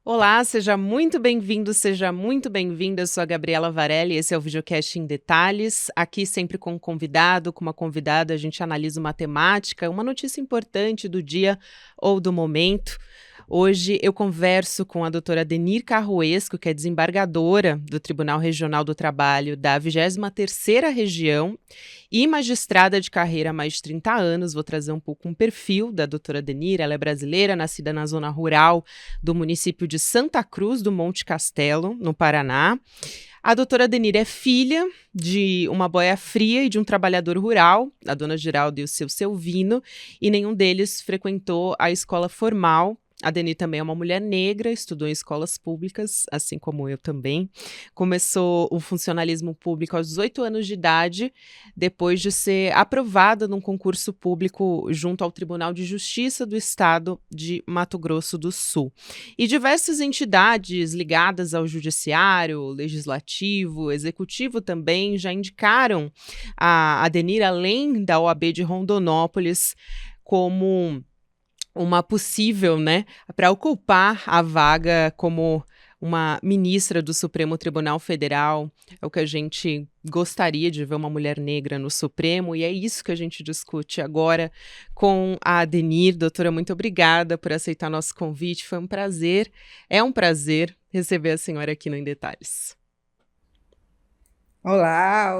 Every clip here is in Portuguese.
Olá, seja muito bem-vindo, seja muito bem-vinda. Eu sou a Gabriela Varelli, esse é o Videocast em Detalhes. Aqui sempre com um convidado, com uma convidada, a gente analisa uma temática, uma notícia importante do dia ou do momento. Hoje eu converso com a doutora Denir Carruesco, que é desembargadora do Tribunal Regional do Trabalho da 23ª Região e magistrada de carreira há mais de 30 anos. Vou trazer um pouco um perfil da doutora Denir. Ela é brasileira, nascida na zona rural do município de Santa Cruz do Monte Castelo, no Paraná. A doutora Denir é filha de uma boia fria e de um trabalhador rural, a dona Geralda e o seu Selvino, e nenhum deles frequentou a escola formal. A Denir também é uma mulher negra, estudou em escolas públicas, assim como eu também. Começou o funcionalismo público aos 18 anos de idade, depois de ser aprovada num concurso público junto ao Tribunal de Justiça do Estado de Mato Grosso do Sul. E diversas entidades ligadas ao judiciário, legislativo, executivo também já indicaram a Denir, além da OAB de Rondonópolis, como uma possível, né, para ocupar a vaga como uma ministra do Supremo Tribunal Federal. É o que a gente gostaria de ver, uma mulher negra no Supremo, e é isso que a gente discute agora com a Denir. Doutora, muito obrigada por aceitar nosso convite, foi um prazer, é um prazer receber a senhora aqui no Em Detalhes. Olá,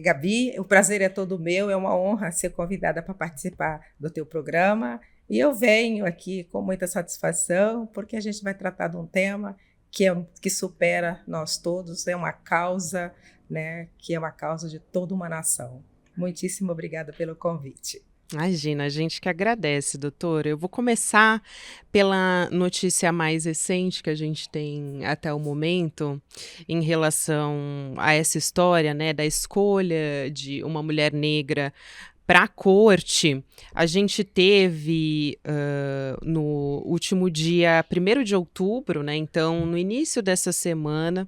Gabi, o prazer é todo meu, é uma honra ser convidada para participar do teu programa e eu venho aqui com muita satisfação porque a gente vai tratar de um tema que supera nós todos, é uma causa, né, que é uma causa de toda uma nação. Muitíssimo obrigada pelo convite. Imagina, a gente que agradece, doutora. Eu vou começar pela notícia mais recente que a gente tem até o momento, em relação a essa história, né, da escolha de uma mulher negra para a corte. A gente teve no último dia 1º de outubro, né, então no início dessa semana,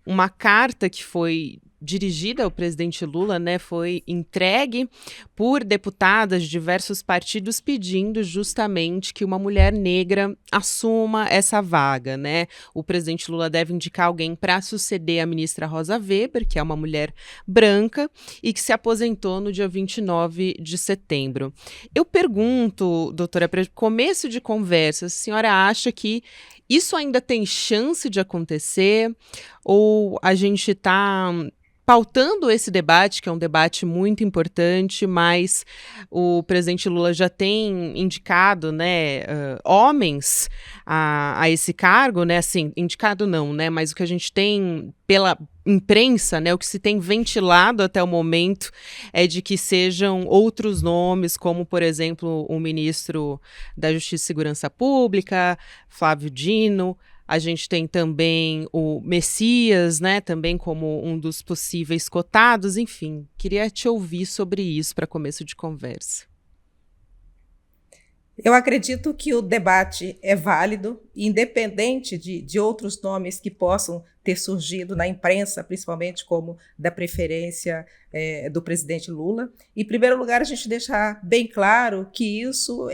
uma carta que foi dirigida ao presidente Lula, né, foi entregue por deputadas de diversos partidos pedindo justamente que uma mulher negra assuma essa vaga, né? O presidente Lula deve indicar alguém para suceder a ministra Rosa Weber, que é uma mulher branca e que se aposentou no dia 29 de setembro. Eu pergunto, doutora, para começo de conversa, a senhora acha que isso ainda tem chance de acontecer? Ou a gente está pautando esse debate, que é um debate muito importante, mas o presidente Lula já tem indicado, né, homens a esse cargo, né, assim, indicado não, né, mas o que a gente tem pela imprensa, né, o que se tem ventilado até o momento é de que sejam outros nomes, como, por exemplo, o ministro da Justiça e Segurança Pública, Flávio Dino. A gente tem também o Messias, né, também como um dos possíveis cotados. Enfim, queria te ouvir sobre isso para começo de conversa. Eu acredito que o debate é válido, independente de outros nomes que possam ter surgido na imprensa, principalmente como da preferência do presidente Lula. Em primeiro lugar, a gente deixar bem claro que isso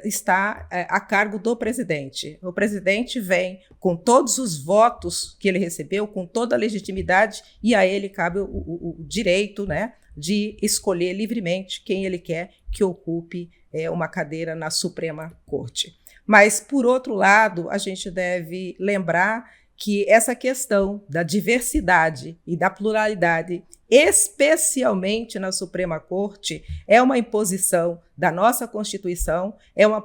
está a cargo do presidente. O presidente vem com todos os votos que ele recebeu, com toda a legitimidade, e a ele cabe o direito, né, de escolher livremente quem ele quer que ocupe uma cadeira na Suprema Corte. Mas, por outro lado, a gente deve lembrar que essa questão da diversidade e da pluralidade, especialmente na Suprema Corte, é uma imposição da nossa Constituição, é uma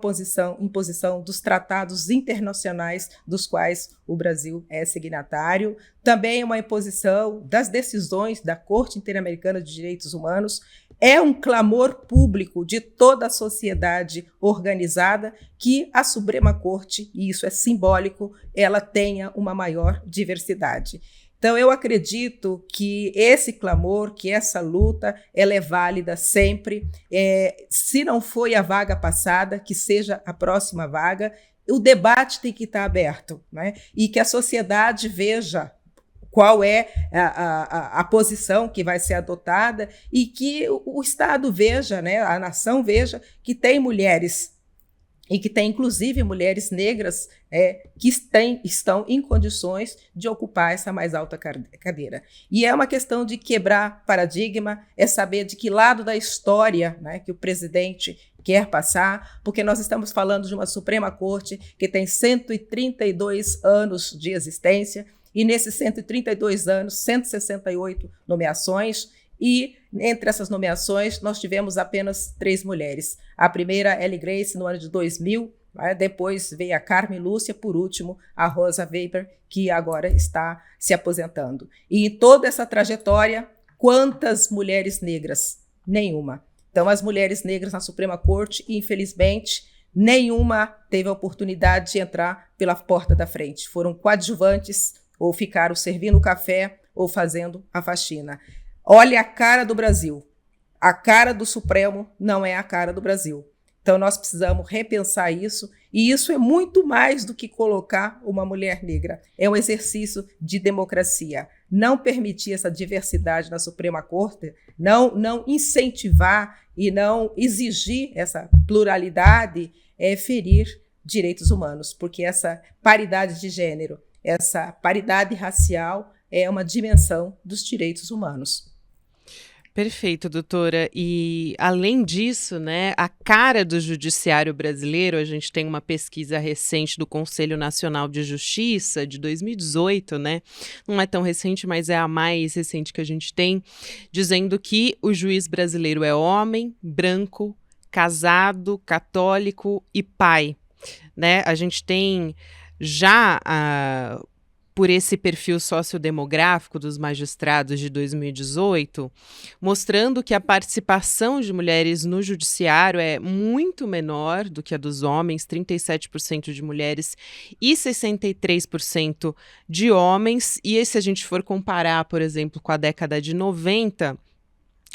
imposição dos tratados internacionais dos quais o Brasil é signatário, também é uma imposição das decisões da Corte Interamericana de Direitos Humanos, é um clamor público de toda a sociedade organizada que a Suprema Corte, e isso é simbólico, ela tenha uma maior diversidade. Então, eu acredito que esse clamor, que essa luta, ela é válida sempre. Se não foi a vaga passada, que seja a próxima vaga. O debate tem que estar aberto, né? E que a sociedade veja qual é a posição que vai ser adotada e que o Estado veja, né, a nação veja que tem mulheres e que tem, inclusive, mulheres negras que estão em condições de ocupar essa mais alta cadeira. E é uma questão de quebrar paradigma, é saber de que lado da história, né, que o presidente quer passar, porque nós estamos falando de uma Suprema Corte que tem 132 anos de existência, e nesses 132 anos, 168 nomeações, e entre essas nomeações nós tivemos apenas 3 mulheres. A primeira, Elly Grace, no ano de 2000, depois veio a Carmen Lúcia, por último, a Rosa Weber, que agora está se aposentando. E em toda essa trajetória, quantas mulheres negras? Nenhuma. Então, as mulheres negras na Suprema Corte, infelizmente, nenhuma teve a oportunidade de entrar pela porta da frente. Foram coadjuvantes, ou ficaram servindo o café, ou fazendo a faxina. Olha a cara do Brasil. A cara do Supremo não é a cara do Brasil. Então, nós precisamos repensar isso, e isso é muito mais do que colocar uma mulher negra. É um exercício de democracia. Não permitir essa diversidade na Suprema Corte, não incentivar e não exigir essa pluralidade é ferir direitos humanos, porque essa paridade de gênero, essa paridade racial é uma dimensão dos direitos humanos. Perfeito, doutora. E, além disso, né, a cara do judiciário brasileiro, a gente tem uma pesquisa recente do Conselho Nacional de Justiça, de 2018, né? Não é tão recente, mas é a mais recente que a gente tem, dizendo que o juiz brasileiro é homem, branco, casado, católico e pai, né? A gente tem já por esse perfil sociodemográfico dos magistrados de 2018, mostrando que a participação de mulheres no judiciário é muito menor do que a dos homens, 37% de mulheres e 63% de homens. E se a gente for comparar, por exemplo, com a década de 90,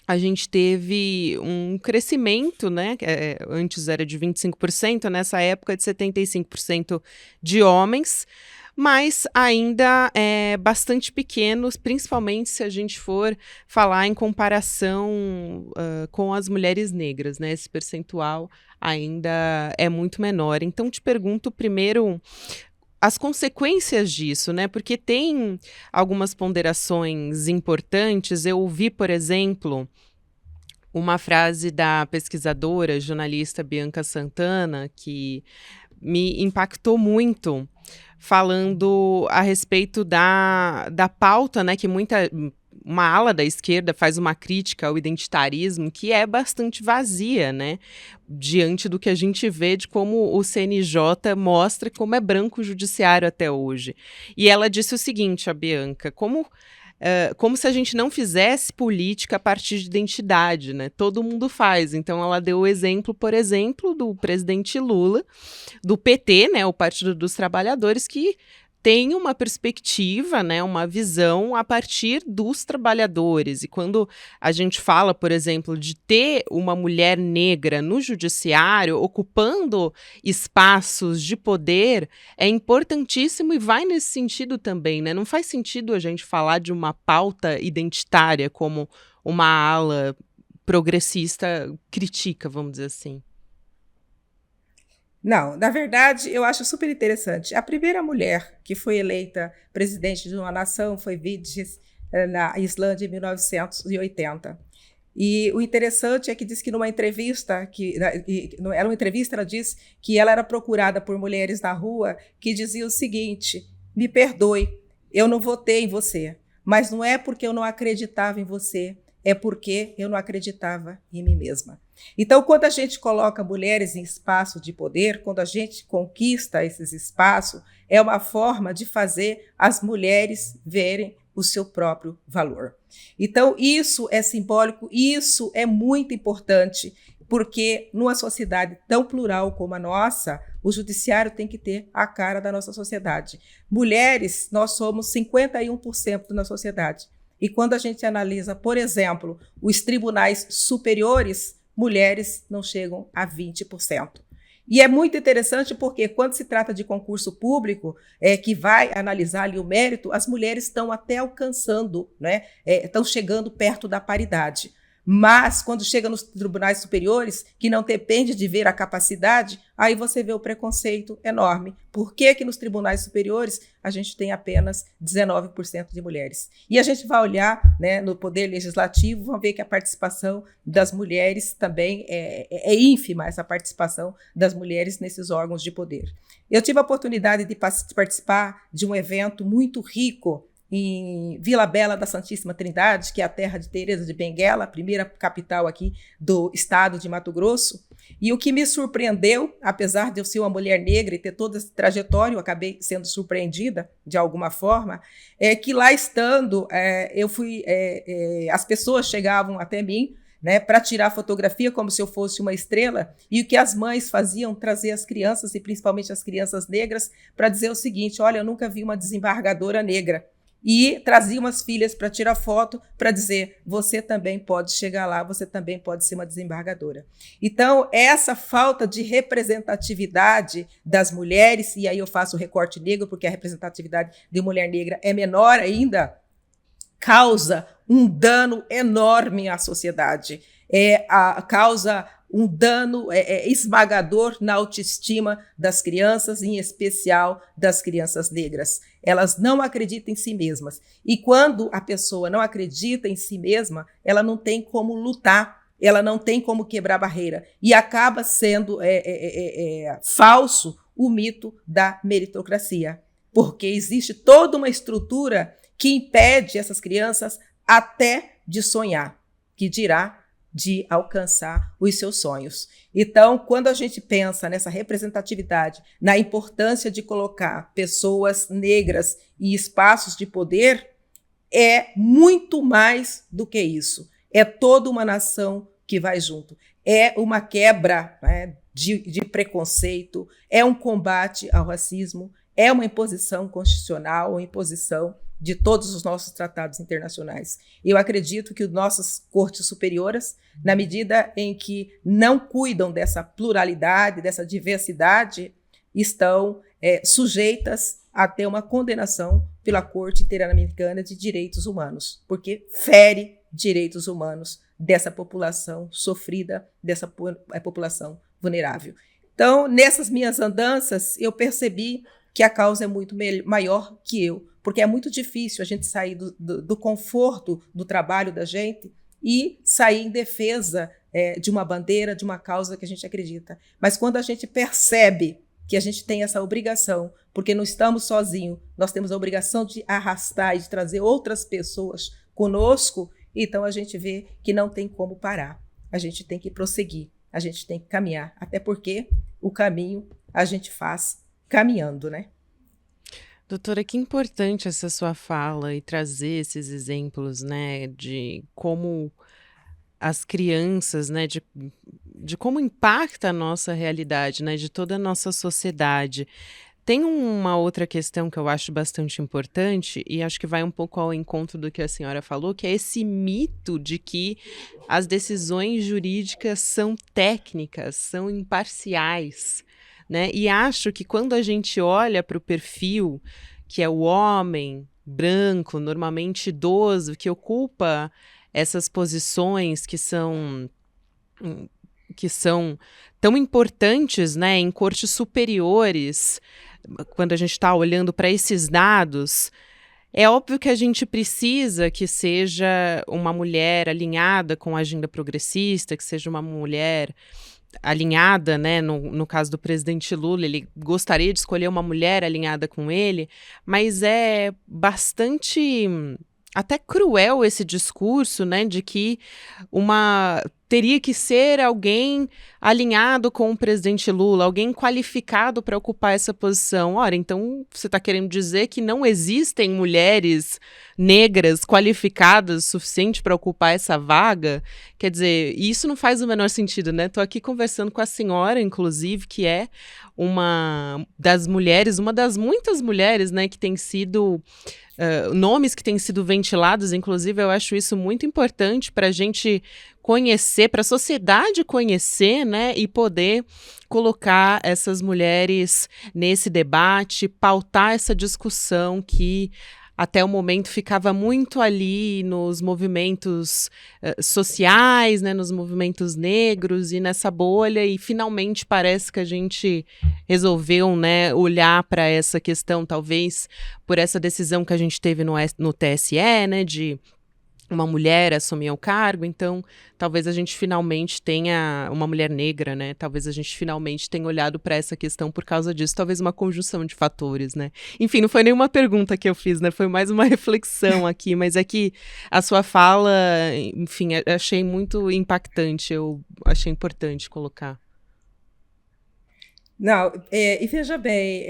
a gente teve um crescimento, né? Antes era de 25%, nessa época de 75% de homens, mas ainda é bastante pequenos, principalmente se a gente for falar em comparação com as mulheres negras, né? Esse percentual ainda é muito menor. Então, te pergunto primeiro as consequências disso, né? Porque tem algumas ponderações importantes. Eu ouvi, por exemplo, uma frase da pesquisadora, jornalista Bianca Santana, que me impactou muito, falando a respeito da pauta, né, que uma ala da esquerda faz uma crítica ao identitarismo que é bastante vazia, né, diante do que a gente vê de como o CNJ mostra como é branco o judiciário até hoje. E ela disse o seguinte, a Bianca, como se a gente não fizesse política a partir de identidade, né? Todo mundo faz. Então, ela deu o exemplo, por exemplo, do presidente Lula, do PT, né, o Partido dos Trabalhadores, que tem uma perspectiva, né, uma visão a partir dos trabalhadores. E quando a gente fala, por exemplo, de ter uma mulher negra no judiciário, ocupando espaços de poder, é importantíssimo e vai nesse sentido também, né? Não faz sentido a gente falar de uma pauta identitária como uma ala progressista critica, vamos dizer assim. Não, na verdade, eu acho super interessante. A primeira mulher que foi eleita presidente de uma nação foi Vigdis, na Islândia, em 1980. E o interessante é que diz que numa entrevista, era uma entrevista, ela disse que ela era procurada por mulheres na rua que diziam o seguinte: me perdoe, eu não votei em você, mas não é porque eu não acreditava em você, é porque eu não acreditava em mim mesma. Então, quando a gente coloca mulheres em espaço de poder, quando a gente conquista esses espaços, é uma forma de fazer as mulheres verem o seu próprio valor. Então, isso é simbólico, isso é muito importante, porque numa sociedade tão plural como a nossa, o judiciário tem que ter a cara da nossa sociedade. Mulheres, nós somos 51% da sociedade. E quando a gente analisa, por exemplo, os tribunais superiores, mulheres não chegam a 20%. E é muito interessante porque quando se trata de concurso público, que vai analisar ali o mérito, as mulheres estão até alcançando, né, estão chegando perto da paridade. Mas, quando chega nos tribunais superiores, que não depende de ver a capacidade, aí você vê o preconceito enorme. Por que que nos tribunais superiores a gente tem apenas 19% de mulheres? E a gente vai olhar, né, no poder legislativo, vamos ver que a participação das mulheres também é ínfima, essa participação das mulheres nesses órgãos de poder. Eu tive a oportunidade de participar de um evento muito rico em Vila Bela da Santíssima Trindade, que é a terra de Teresa de Benguela, a primeira capital aqui do estado de Mato Grosso. E o que me surpreendeu, apesar de eu ser uma mulher negra e ter toda essa trajetória, eu acabei sendo surpreendida de alguma forma, é que lá estando, as pessoas chegavam até mim, né, para tirar fotografia como se eu fosse uma estrela, e o que as mães faziam, trazer as crianças, e principalmente as crianças negras, para dizer o seguinte: olha, eu nunca vi uma desembargadora negra. E traziam as filhas para tirar foto, para dizer: você também pode chegar lá, você também pode ser uma desembargadora. Então, essa falta de representatividade das mulheres, e aí eu faço o recorte negro, porque a representatividade de mulher negra é menor ainda, causa um dano enorme à sociedade. Causa um dano esmagador na autoestima das crianças, em especial das crianças negras. Elas não acreditam em si mesmas. E quando a pessoa não acredita em si mesma, ela não tem como lutar, ela não tem como quebrar barreira. E acaba sendo falso o mito da meritocracia, porque existe toda uma estrutura que impede essas crianças até de sonhar, que dirá de alcançar os seus sonhos. Então, quando a gente pensa nessa representatividade, na importância de colocar pessoas negras em espaços de poder, é muito mais do que isso. É toda uma nação que vai junto. É uma quebra, né, de preconceito, é um combate ao racismo, é uma imposição constitucional, uma imposição de todos os nossos tratados internacionais. Eu acredito que as nossas cortes superiores, na medida em que não cuidam dessa pluralidade, dessa diversidade, estão sujeitas a ter uma condenação pela Corte Interamericana de Direitos Humanos, porque fere direitos humanos dessa população sofrida, dessa população vulnerável. Então, nessas minhas andanças, eu percebi que a causa é muito maior que eu, porque é muito difícil a gente sair do conforto do trabalho da gente e sair em defesa de uma bandeira, de uma causa que a gente acredita. Mas quando a gente percebe que a gente tem essa obrigação, porque não estamos sozinhos, nós temos a obrigação de arrastar e de trazer outras pessoas conosco, então a gente vê que não tem como parar. A gente tem que prosseguir, a gente tem que caminhar, até porque o caminho a gente faz caminhando, né? Doutora, que importante essa sua fala e trazer esses exemplos, né, de como as crianças, né, de como impacta a nossa realidade, né, de toda a nossa sociedade. Tem uma outra questão que eu acho bastante importante e acho que vai um pouco ao encontro do que a senhora falou, que é esse mito de que as decisões jurídicas são técnicas, são imparciais, né? E acho que quando a gente olha para o perfil, que é o homem branco, normalmente idoso, que ocupa essas posições que são tão importantes, né, em cortes superiores, quando a gente está olhando para esses dados, é óbvio que a gente precisa que seja uma mulher alinhada com a agenda progressista, que seja uma mulher alinhada, né, no caso do presidente Lula, ele gostaria de escolher uma mulher alinhada com ele, mas é bastante até cruel esse discurso, né, de que teria que ser alguém alinhado com o presidente Lula, alguém qualificado para ocupar essa posição. Ora, então você está querendo dizer que não existem mulheres negras qualificadas o suficiente para ocupar essa vaga? Quer dizer, isso não faz o menor sentido, né? Estou aqui conversando com a senhora, inclusive, que é uma das mulheres, uma das muitas mulheres, né, que tem sido... nomes que têm sido ventilados, inclusive eu acho isso muito importante para a gente conhecer, para a sociedade conhecer, né, e poder colocar essas mulheres nesse debate, pautar essa discussão que até o momento ficava muito ali nos movimentos sociais, né, nos movimentos negros e nessa bolha, e finalmente parece que a gente resolveu, né, olhar para essa questão, talvez por essa decisão que a gente teve no TSE, né, de uma mulher assumir o cargo, então talvez a gente finalmente tenha uma mulher negra, né? Talvez a gente finalmente tenha olhado para essa questão por causa disso, talvez uma conjunção de fatores, né? Enfim, não foi nenhuma pergunta que eu fiz, né? Foi mais uma reflexão aqui, mas é que a sua fala, enfim, achei muito impactante, eu achei importante colocar. Não, e veja bem,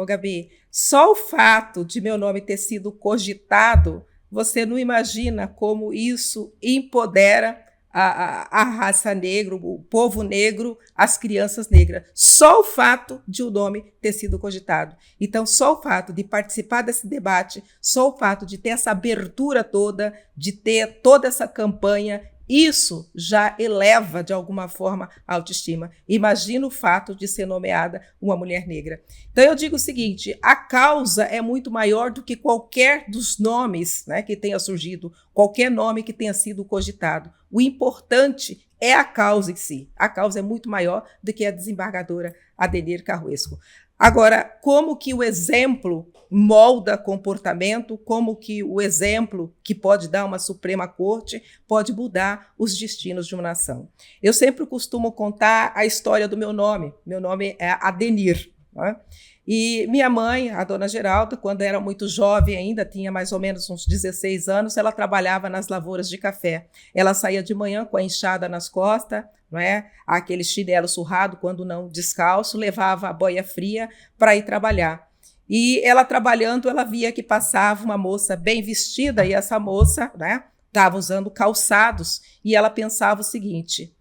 Gabi, só o fato de meu nome ter sido cogitado, você não imagina como isso empodera a raça negra, o povo negro, as crianças negras. Só o fato de o nome ter sido cogitado. Então, só o fato de participar desse debate, só o fato de ter essa abertura toda, de ter toda essa campanha, isso já eleva, de alguma forma, a autoestima. Imagina o fato de ser nomeada uma mulher negra. Então, eu digo o seguinte, a causa é muito maior do que qualquer dos nomes, né, que tenha surgido, qualquer nome que tenha sido cogitado. O importante é a causa em si. A causa é muito maior do que a desembargadora Adenir Carruesco. Agora, como que o exemplo molda comportamento, como que o exemplo que pode dar uma Suprema Corte pode mudar os destinos de uma nação. Eu sempre costumo contar a história do meu nome. Meu nome é Adenir, né? E minha mãe, a dona Geralda, quando era muito jovem ainda, tinha mais ou menos uns 16 anos, ela trabalhava nas lavouras de café. Ela saía de manhã com a enxada nas costas, não é? Aquele chinelo surrado, quando não descalço, levava a boia fria para ir trabalhar. E ela trabalhando, ela via que passava uma moça bem vestida, e essa moça, né, estava usando calçados, e ela pensava o seguinte: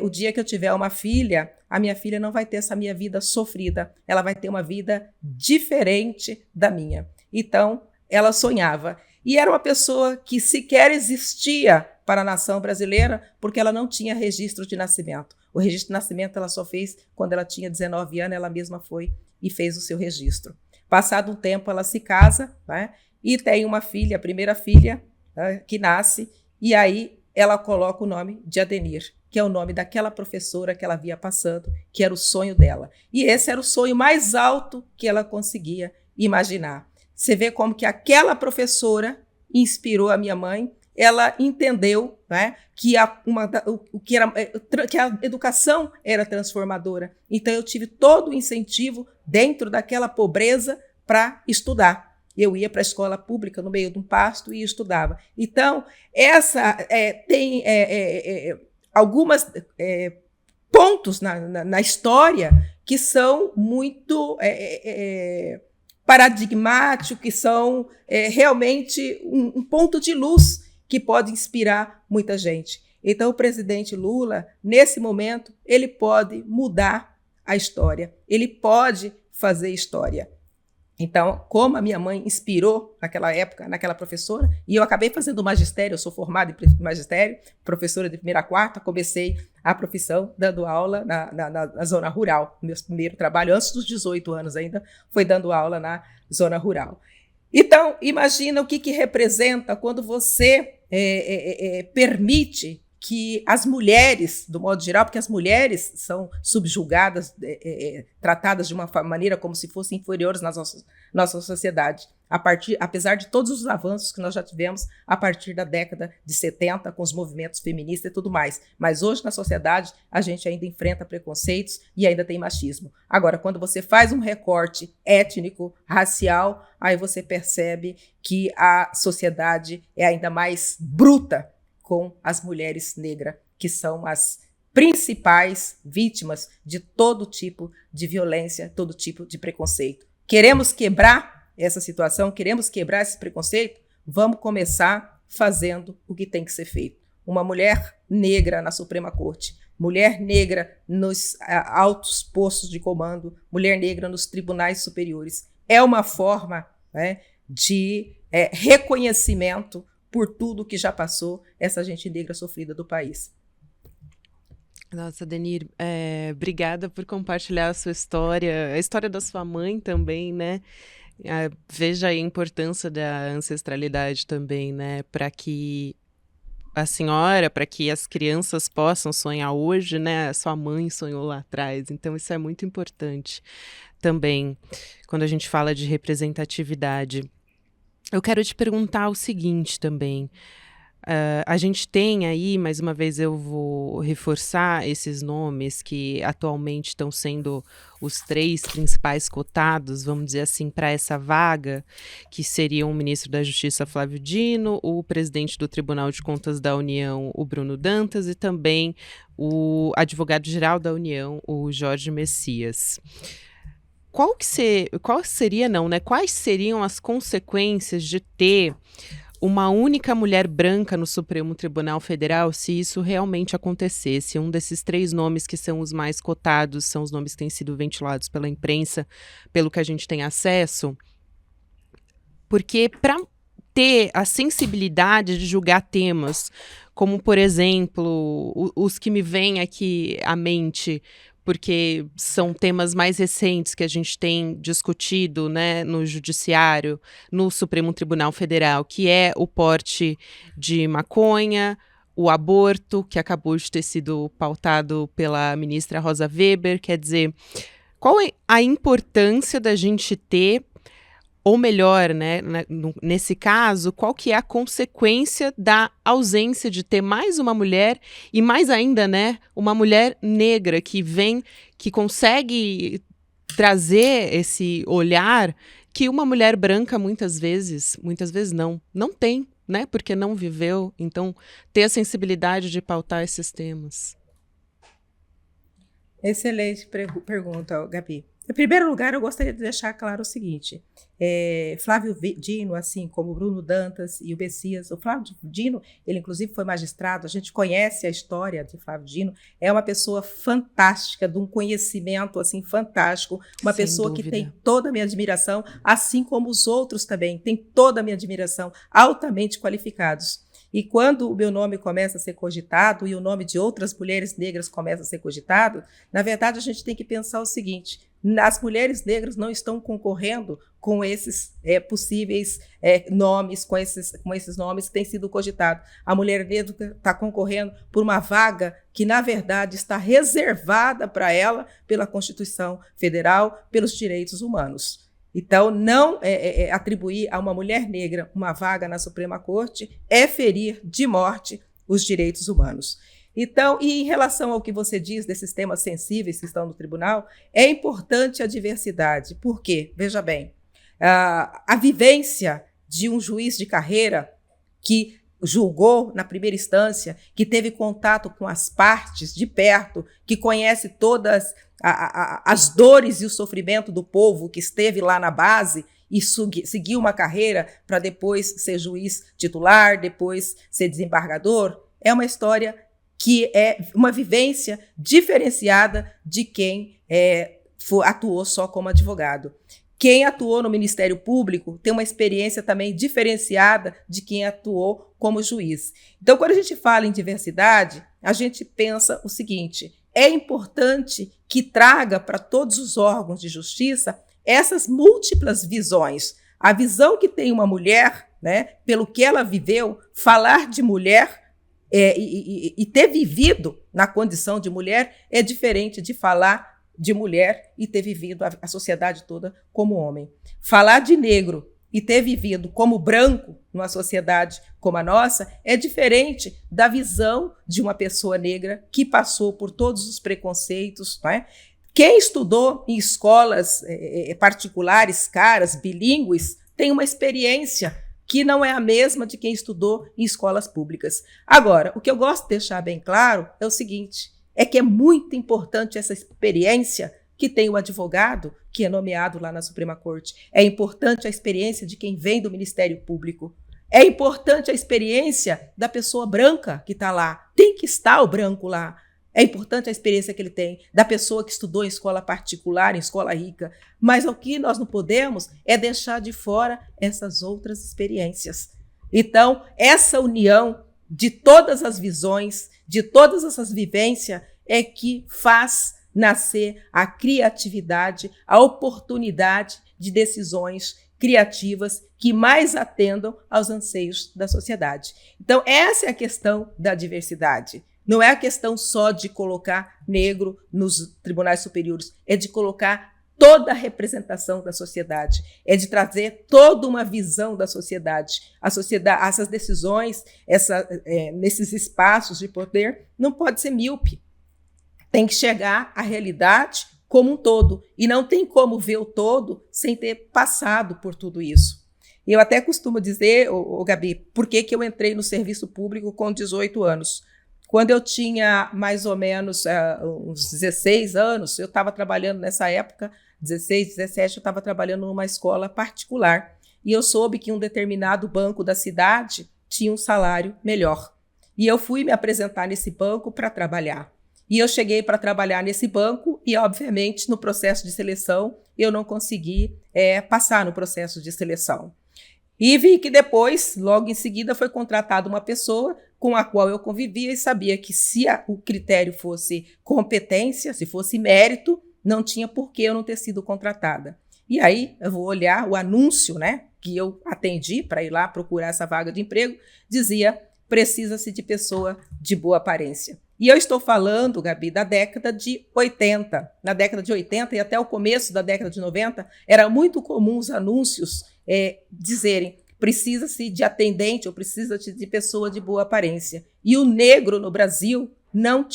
o dia que eu tiver uma filha, a minha filha não vai ter essa minha vida sofrida, ela vai ter uma vida diferente da minha. Então, ela sonhava. E era uma pessoa que sequer existia para a nação brasileira, porque ela não tinha registro de nascimento. O registro de nascimento ela só fez quando ela tinha 19 anos, ela mesma foi e fez o seu registro. Passado um tempo, ela se casa, né, e tem uma filha, a primeira filha, né, que nasce, e aí ela coloca o nome de Adenir, que é o nome daquela professora que ela via passando, que era o sonho dela. E esse era o sonho mais alto que ela conseguia imaginar. Você vê como que aquela professora inspirou a minha mãe, ela entendeu, né, que a educação era transformadora. Então, eu tive todo o incentivo dentro daquela pobreza para estudar. Eu ia para a escola pública no meio de um pasto e estudava. Então, tem alguns pontos na história que são muito paradigmáticos, que são realmente um ponto de luz que pode inspirar muita gente. Então, o presidente Lula, nesse momento, ele pode mudar a história, ele pode fazer história. Então, como a minha mãe inspirou naquela época, naquela professora, e eu acabei fazendo magistério, eu sou formada em magistério, professora de 1ª a 4ª, comecei a profissão dando aula na zona rural. Meu primeiro trabalho, antes dos 18 anos ainda, foi dando aula na zona rural. Então, imagina o que representa quando você permite que as mulheres, do modo geral, porque as mulheres são subjugadas, tratadas de uma maneira como se fossem inferiores na nossa sociedade, apesar de todos os avanços que nós já tivemos a partir da década de 70, com os movimentos feministas e tudo mais. Mas hoje, na sociedade, a gente ainda enfrenta preconceitos e ainda tem machismo. Agora, quando você faz um recorte étnico, racial, aí você percebe que a sociedade é ainda mais bruta com as mulheres negras, que são as principais vítimas de todo tipo de violência, todo tipo de preconceito. Queremos quebrar essa situação, queremos quebrar esse preconceito? Vamos começar fazendo o que tem que ser feito. Uma mulher negra na Suprema Corte, mulher negra nos altos postos de comando, mulher negra nos tribunais superiores. É uma forma, né, de reconhecimento por tudo que já passou essa gente negra sofrida do país. Nossa, Adenir, obrigada por compartilhar a sua história, a história da sua mãe também, né? Veja aí a importância da ancestralidade também, né? Para que a senhora, para que as crianças possam sonhar hoje, né? A sua mãe sonhou lá atrás. Então, isso é muito importante também, quando a gente fala de representatividade. Eu quero te perguntar o seguinte também. A gente tem aí, mais uma vez eu vou reforçar esses nomes que atualmente estão sendo os 3 principais cotados, vamos dizer assim, para essa vaga, que seriam o ministro da Justiça, Flávio Dino, o presidente do Tribunal de Contas da União, o Bruno Dantas, e também o advogado-geral da União, o Jorge Messias. Quais seriam as consequências de ter uma única mulher branca no Supremo Tribunal Federal, se isso realmente acontecesse? Um desses 3 nomes que são os mais cotados, são os nomes que têm sido ventilados pela imprensa, pelo que a gente tem acesso, porque para ter a sensibilidade de julgar temas, como, por exemplo, os que me vêm aqui à mente, porque são temas mais recentes que a gente tem discutido, né, no Judiciário, no Supremo Tribunal Federal, que é o porte de maconha, o aborto, que acabou de ter sido pautado pela ministra Rosa Weber. Quer dizer, qual é a importância da gente ter, ou melhor, né, nesse caso, qual que é a consequência da ausência de ter mais uma mulher e mais ainda, né, uma mulher negra que consegue trazer esse olhar que uma mulher branca muitas vezes não tem, né, porque não viveu. Então, ter a sensibilidade de pautar esses temas. Excelente pergunta, Gabi. Em primeiro lugar, eu gostaria de deixar claro o seguinte: Flávio Dino, assim como Bruno Dantas e o Messias, o Flávio Dino, ele inclusive foi magistrado, a gente conhece a história de Flávio Dino, é uma pessoa fantástica, de um conhecimento assim fantástico, uma Sem pessoa dúvida. que tem toda a minha admiração, assim como os outros também, tem toda a minha admiração, altamente qualificados. E quando o meu nome começa a ser cogitado e o nome de outras mulheres negras começa a ser cogitado, na verdade a gente tem que pensar o seguinte: as mulheres negras não estão concorrendo com esses possíveis nomes, com esses nomes que têm sido cogitados. A mulher negra está concorrendo por uma vaga que, na verdade, está reservada para ela pela Constituição Federal, pelos direitos humanos. Então, não atribuir a uma mulher negra uma vaga na Suprema Corte é ferir de morte os direitos humanos. Então, e em relação ao que você diz desses temas sensíveis que estão no tribunal, é importante a diversidade. Por quê? Veja bem, a vivência de um juiz de carreira que julgou na primeira instância, que teve contato com as partes de perto, que conhece todas as dores e o sofrimento do povo que esteve lá na base e seguiu uma carreira para depois ser juiz titular, depois ser desembargador, é uma história que é uma vivência diferenciada de quem atuou só como advogado. Quem atuou no Ministério Público tem uma experiência também diferenciada de quem atuou como juiz. Então, quando a gente fala em diversidade, a gente pensa o seguinte: é importante que traga para todos os órgãos de justiça essas múltiplas visões. A visão que tem uma mulher, né, pelo que ela viveu, falar de mulher e ter vivido na condição de mulher é diferente de falar de mulher e ter vivido a sociedade toda como homem. Falar de negro e ter vivido como branco numa sociedade como a nossa é diferente da visão de uma pessoa negra que passou por todos os preconceitos, não é? Quem estudou em escolas particulares, caras, bilíngues, tem uma experiência que não é a mesma de quem estudou em escolas públicas. Agora, o que eu gosto de deixar bem claro é o seguinte: é que é muito importante essa experiência que tem o advogado que é nomeado lá na Suprema Corte. É importante a experiência de quem vem do Ministério Público. É importante a experiência da pessoa branca que está lá. Tem que estar o branco lá. É importante a experiência que ele tem da pessoa que estudou em escola particular, em escola rica. Mas o que nós não podemos é deixar de fora essas outras experiências. Então, essa união de todas as visões, de todas essas vivências, é que faz nascer a criatividade, a oportunidade de decisões criativas, que mais atendam aos anseios da sociedade. Então, essa é a questão da diversidade. Não é a questão só de colocar negro nos tribunais superiores, é de colocar toda a representação da sociedade, é de trazer toda uma visão da sociedade. A sociedade, essas decisões, nesses espaços de poder, não pode ser míope. Tem que chegar à realidade como um todo, e não tem como ver o todo sem ter passado por tudo isso. Eu até costumo dizer, Gabi, por que eu entrei no serviço público com 18 anos? Quando eu tinha mais ou menos uns 16 anos, eu estava trabalhando nessa época, 16, 17, eu estava trabalhando numa escola particular, e eu soube que um determinado banco da cidade tinha um salário melhor. E eu fui me apresentar nesse banco para trabalhar. E eu cheguei para trabalhar nesse banco e, obviamente, no processo de seleção, eu não consegui passar no processo de seleção. E vi que depois, logo em seguida, foi contratada uma pessoa com a qual eu convivia e sabia que se o critério fosse competência, se fosse mérito, não tinha por que eu não ter sido contratada. E aí eu vou olhar o anúncio, né, que eu atendi para ir lá procurar essa vaga de emprego, dizia: precisa-se de pessoa de boa aparência. E eu estou falando, Gabi, da década de 80. Na década de 80 e até o começo da década de 90, era muito comum os anúncios dizerem: precisa-se de atendente ou precisa-se de pessoa de boa aparência. E o negro no Brasil não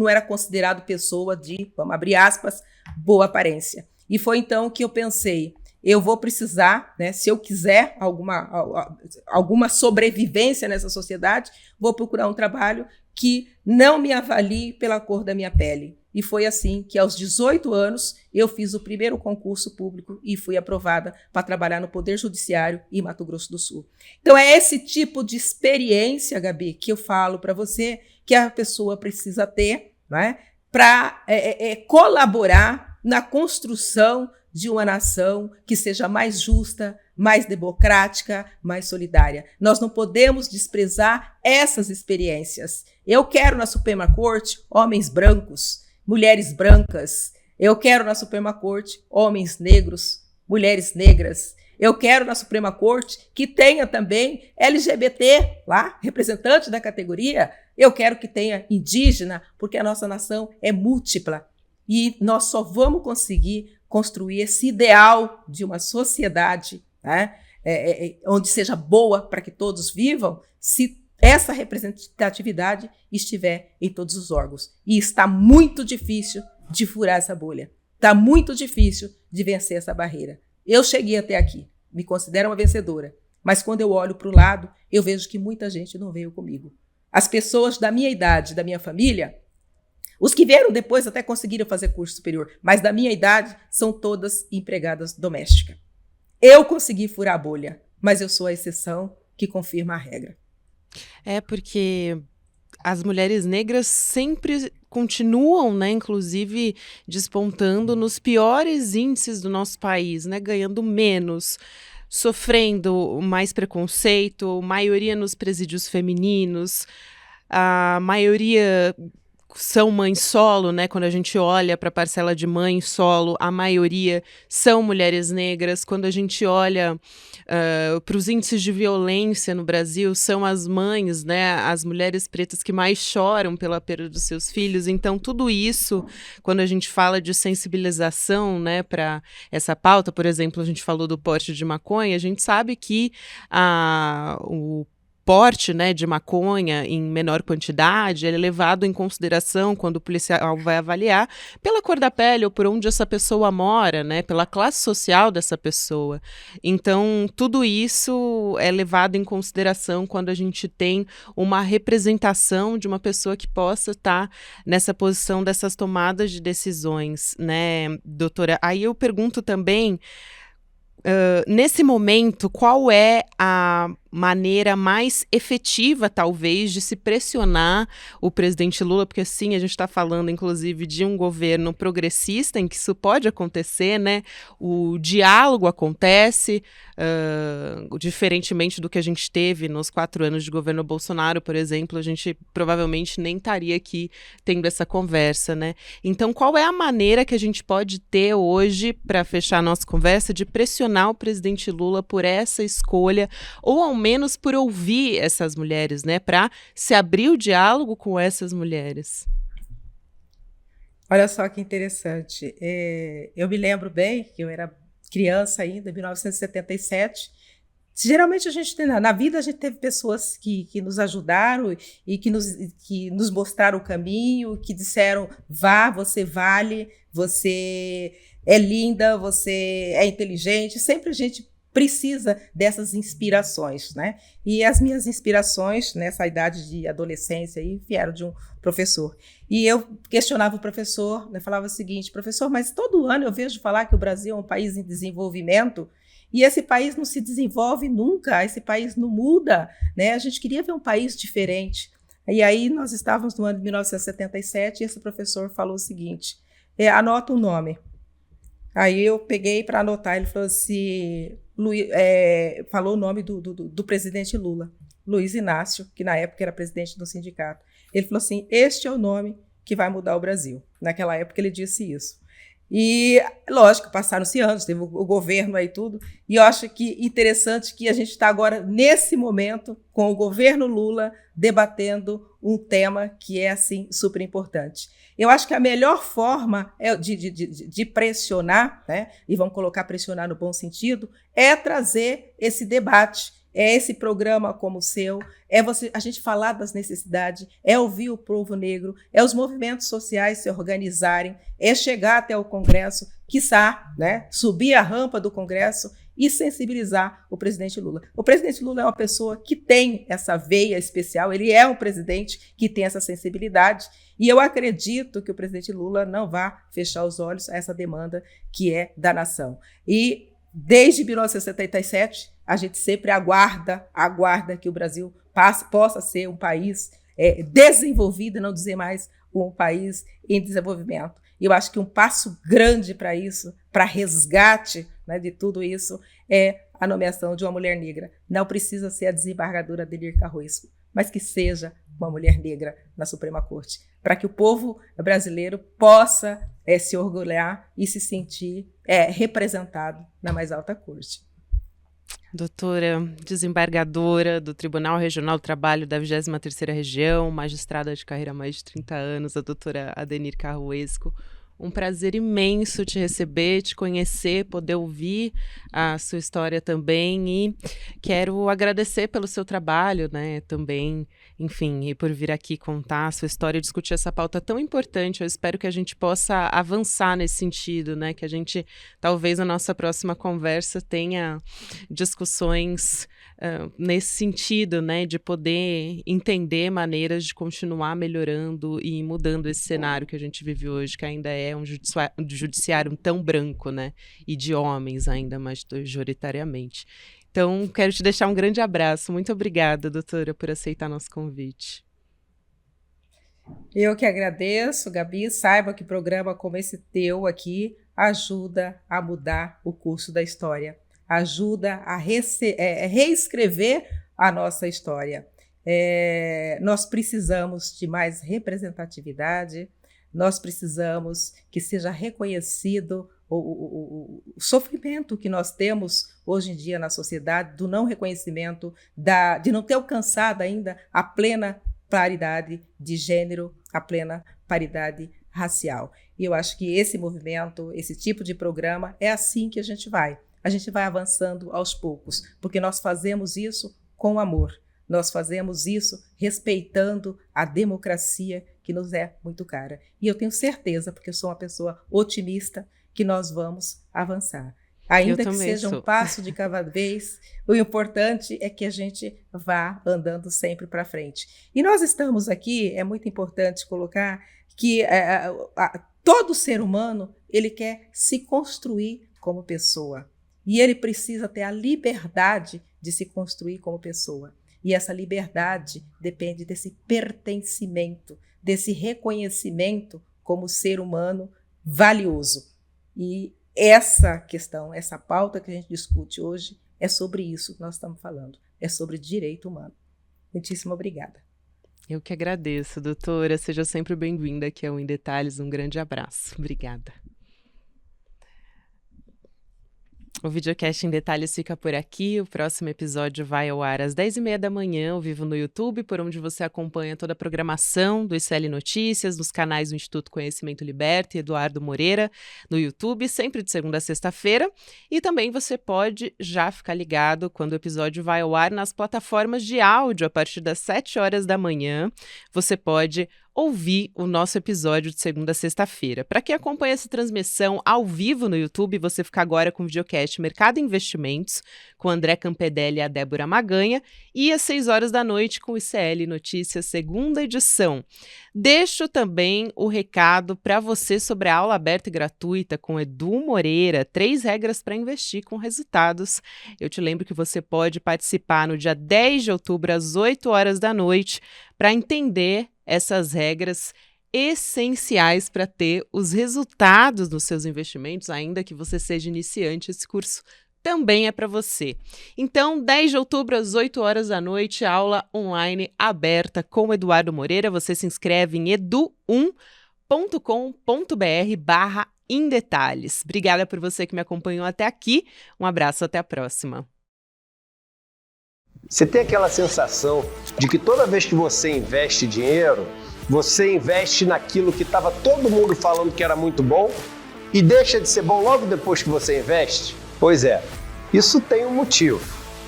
era considerado pessoa de, vamos abrir aspas, boa aparência. E foi então que eu pensei: eu vou precisar, né, se eu quiser alguma sobrevivência nessa sociedade, vou procurar um trabalho que não me avalie pela cor da minha pele. E foi assim que, aos 18 anos, eu fiz o primeiro concurso público e fui aprovada para trabalhar no Poder Judiciário em Mato Grosso do Sul. Então, é esse tipo de experiência, Gabi, que eu falo para você que a pessoa precisa ter, né, para colaborar na construção de uma nação que seja mais justa, mais democrática, mais solidária. Nós não podemos desprezar essas experiências. Eu quero na Suprema Corte homens brancos, mulheres brancas. Eu quero na Suprema Corte homens negros, mulheres negras. Eu quero na Suprema Corte que tenha também LGBT lá, representante da categoria. Eu quero que tenha indígena, porque a nossa nação é múltipla. E nós só vamos conseguir construir esse ideal de uma sociedade, né, onde seja boa para que todos vivam, se essa representatividade estiver em todos os órgãos. E está muito difícil de furar essa bolha. Está muito difícil de vencer essa barreira. Eu cheguei até aqui, me considero uma vencedora, mas quando eu olho para o lado, eu vejo que muita gente não veio comigo. As pessoas da minha idade, da minha família, os que vieram depois até conseguiram fazer curso superior, mas da minha idade são todas empregadas domésticas. Eu consegui furar a bolha, mas eu sou a exceção que confirma a regra. É porque as mulheres negras sempre continuam, né, inclusive despontando nos piores índices do nosso país, né, ganhando menos, sofrendo mais preconceito, maioria nos presídios femininos, a maioria são mães solo, né? Quando a gente olha para a parcela de mãe solo, a maioria são mulheres negras. Quando a gente olha para os índices de violência no Brasil, são as mães, né? As mulheres pretas que mais choram pela perda dos seus filhos. Então, tudo isso, quando a gente fala de sensibilização, né, para essa pauta, por exemplo, a gente falou do porte de maconha, a gente sabe que o porte, né, de maconha em menor quantidade, ele é levado em consideração quando o policial vai avaliar pela cor da pele ou por onde essa pessoa mora, né, pela classe social dessa pessoa. Então, tudo isso é levado em consideração quando a gente tem uma representação de uma pessoa que possa estar nessa posição dessas tomadas de decisões, né, doutora? Aí eu pergunto também, nesse momento, qual é a maneira mais efetiva, talvez, de se pressionar o presidente Lula, porque sim, a gente está falando, inclusive, de um governo progressista em que isso pode acontecer, né? O diálogo acontece, diferentemente do que a gente teve nos 4 anos de governo Bolsonaro, por exemplo, a gente provavelmente nem estaria aqui tendo essa conversa, né? Então, qual é a maneira que a gente pode ter hoje, para fechar a nossa conversa, de pressionar o presidente Lula por essa escolha, ou ao menos por ouvir essas mulheres, né? Para se abrir o diálogo com essas mulheres? Olha só que interessante. Eu me lembro bem que eu era criança ainda, em 1977. Geralmente a gente tem, na vida a gente teve pessoas que nos ajudaram e que nos mostraram o caminho, que disseram: vá, você vale, você é linda, você é inteligente. Sempre a gente precisa dessas inspirações, né? E as minhas inspirações nessa idade de adolescência aí vieram de um professor. E eu questionava o professor, né, falava o seguinte: professor, mas todo ano eu vejo falar que o Brasil é um país em desenvolvimento, e esse país não se desenvolve nunca, esse país não muda, né? A gente queria ver um país diferente. E aí nós estávamos no ano de 1977 e esse professor falou o seguinte: anota um nome. Aí eu peguei para anotar, ele falou assim, falou o nome do presidente Lula, Luiz Inácio, que na época era presidente do sindicato. Ele falou assim: este é o nome que vai mudar o Brasil. Naquela época ele disse isso. E, lógico, passaram-se anos, teve o governo aí tudo, e eu acho que interessante que a gente está agora, nesse momento, com o governo Lula, debatendo um tema que é, assim, super importante. Eu acho que a melhor forma de pressionar, né, e vamos colocar pressionar no bom sentido, é trazer esse debate, é esse programa como o seu, a gente falar das necessidades, é ouvir o povo negro, é os movimentos sociais se organizarem, é chegar até o Congresso, quiçá, né, subir a rampa do Congresso e sensibilizar o presidente Lula. O presidente Lula é uma pessoa que tem essa veia especial, ele é um presidente que tem essa sensibilidade, e eu acredito que o presidente Lula não vai fechar os olhos a essa demanda que é da nação. E desde 1977, a gente sempre aguarda que o Brasil possa ser um país desenvolvido, não dizer mais um país em desenvolvimento. E eu acho que um passo grande para isso, para resgate, né, de tudo isso, é a nomeação de uma mulher negra. Não precisa ser a desembargadora Adenir Carrasco, mas que seja uma mulher negra na Suprema Corte, para que o povo brasileiro possa se orgulhar e se sentir representado na mais alta corte. Doutora desembargadora do Tribunal Regional do Trabalho da 23ª Região, magistrada de carreira há mais de 30 anos, a doutora Adenir Carrasco. Um prazer imenso te receber, te conhecer, poder ouvir a sua história também, e quero agradecer pelo seu trabalho, né, também, enfim, e por vir aqui contar a sua história e discutir essa pauta tão importante. Eu espero que a gente possa avançar nesse sentido, né, que a gente, talvez, na nossa próxima conversa tenha discussões nesse sentido, né, de poder entender maneiras de continuar melhorando e mudando esse cenário que a gente vive hoje, que ainda é um judiciário tão branco, né, e de homens ainda majoritariamente. Então, quero te deixar um grande abraço. Muito obrigada, doutora, por aceitar nosso convite. Eu que agradeço, Gabi. Saiba que programa como esse teu aqui ajuda a mudar o curso da história, ajuda a reescrever a nossa história. Nós precisamos de mais representatividade, nós precisamos que seja reconhecido o sofrimento que nós temos hoje em dia na sociedade, do não reconhecimento, de não ter alcançado ainda a plena paridade de gênero, a plena paridade racial. E eu acho que esse movimento, esse tipo de programa, é assim que a gente vai avançando aos poucos, porque nós fazemos isso com amor, nós fazemos isso respeitando a democracia que nos é muito cara. E eu tenho certeza, porque eu sou uma pessoa otimista, que nós vamos avançar. Ainda que seja um passo de cada vez, o importante é que a gente vá andando sempre para frente. E nós estamos aqui, é muito importante colocar que todo ser humano, ele quer se construir como pessoa. E ele precisa ter a liberdade de se construir como pessoa. E essa liberdade depende desse pertencimento, desse reconhecimento como ser humano valioso. E essa questão, essa pauta que a gente discute hoje, é sobre isso que nós estamos falando. É sobre direito humano. Muitíssimo obrigada. Eu que agradeço, doutora. Seja sempre bem-vinda aqui ao Em Detalhes. Um grande abraço. Obrigada. O videocast Em Detalhes fica por aqui. O próximo episódio vai ao ar às 10h30 da manhã, ao vivo no YouTube, por onde você acompanha toda a programação do ICL Notícias, nos canais do Instituto Conhecimento Liberta e Eduardo Moreira, no YouTube, sempre de segunda a sexta-feira. E também você pode já ficar ligado quando o episódio vai ao ar nas plataformas de áudio, a partir das 7h da manhã. Você pode ouvir o nosso episódio de segunda a sexta-feira. Para quem acompanha essa transmissão ao vivo no YouTube, você fica agora com o videocast Mercado e Investimentos, com André Campedelli e a Débora Maganha, e às 6h da noite com o ICL Notícias, segunda edição. Deixo também o recado para você sobre a aula aberta e gratuita com Edu Moreira, 3 regras para investir com resultados. Eu te lembro que você pode participar no dia 10 de outubro, às 8h da noite, para entender essas regras essenciais para ter os resultados nos seus investimentos, ainda que você seja iniciante. Esse curso também é para você. Então, 10 de outubro, às 8h da noite, aula online aberta com o Eduardo Moreira. Você se inscreve em edu1.com.br/emdetalhes. Obrigada por você que me acompanhou até aqui. Um abraço, até a próxima. Você tem aquela sensação de que toda vez que você investe dinheiro, você investe naquilo que estava todo mundo falando que era muito bom e deixa de ser bom logo depois que você investe? Pois é, isso tem um motivo.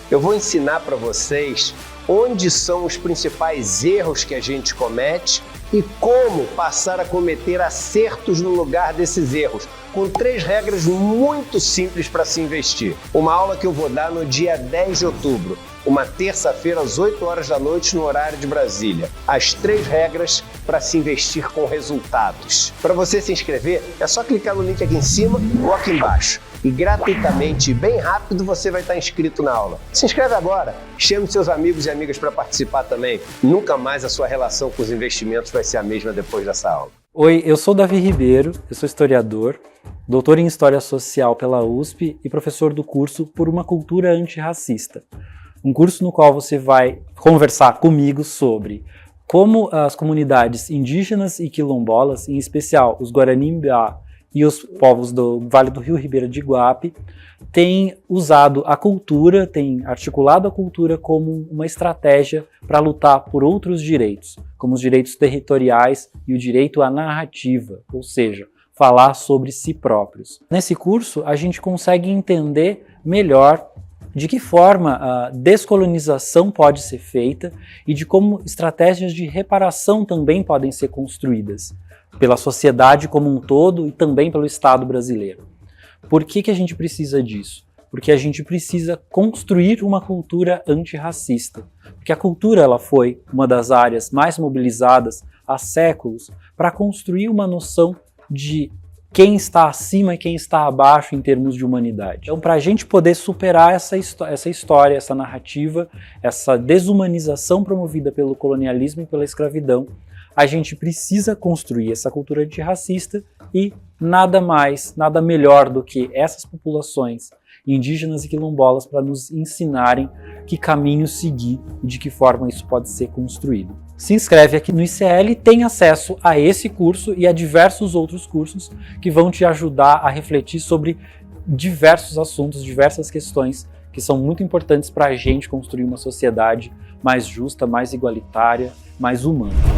Eu vou ensinar para vocês onde são os principais erros que a gente comete e como passar a cometer acertos no lugar desses erros, com 3 regras muito simples para se investir. Uma aula que eu vou dar no dia 10 de outubro, uma terça-feira às 8h da noite no horário de Brasília. As 3 regras para se investir com resultados. Para você se inscrever, é só clicar no link aqui em cima ou aqui embaixo. E gratuitamente, bem rápido, você vai estar inscrito na aula. Se inscreve agora, chame seus amigos e amigas para participar também. Nunca mais a sua relação com os investimentos vai ser a mesma depois dessa aula. Oi, eu sou Davi Ribeiro, eu sou historiador, doutor em História Social pela USP e professor do curso Por uma Cultura Antirracista. Um curso no qual você vai conversar comigo sobre como as comunidades indígenas e quilombolas, em especial os Guarani-Mbiá e os povos do Vale do Rio Ribeira de Iguape, têm usado a cultura, têm articulado a cultura como uma estratégia para lutar por outros direitos, como os direitos territoriais e o direito à narrativa, ou seja, falar sobre si próprios. Nesse curso, a gente consegue entender melhor de que forma a descolonização pode ser feita e de como estratégias de reparação também podem ser construídas pela sociedade como um todo e também pelo Estado brasileiro. Por que a gente precisa disso? Porque a gente precisa construir uma cultura antirracista. Porque a cultura ela foi uma das áreas mais mobilizadas há séculos para construir uma noção de quem está acima e quem está abaixo em termos de humanidade. Então, para a gente poder superar essa história, essa narrativa, essa desumanização promovida pelo colonialismo e pela escravidão, a gente precisa construir essa cultura antirracista e nada mais, nada melhor do que essas populações indígenas e quilombolas para nos ensinarem que caminho seguir e de que forma isso pode ser construído. Se inscreve aqui no ICL e tem acesso a esse curso e a diversos outros cursos que vão te ajudar a refletir sobre diversos assuntos, diversas questões que são muito importantes para a gente construir uma sociedade mais justa, mais igualitária, mais humana.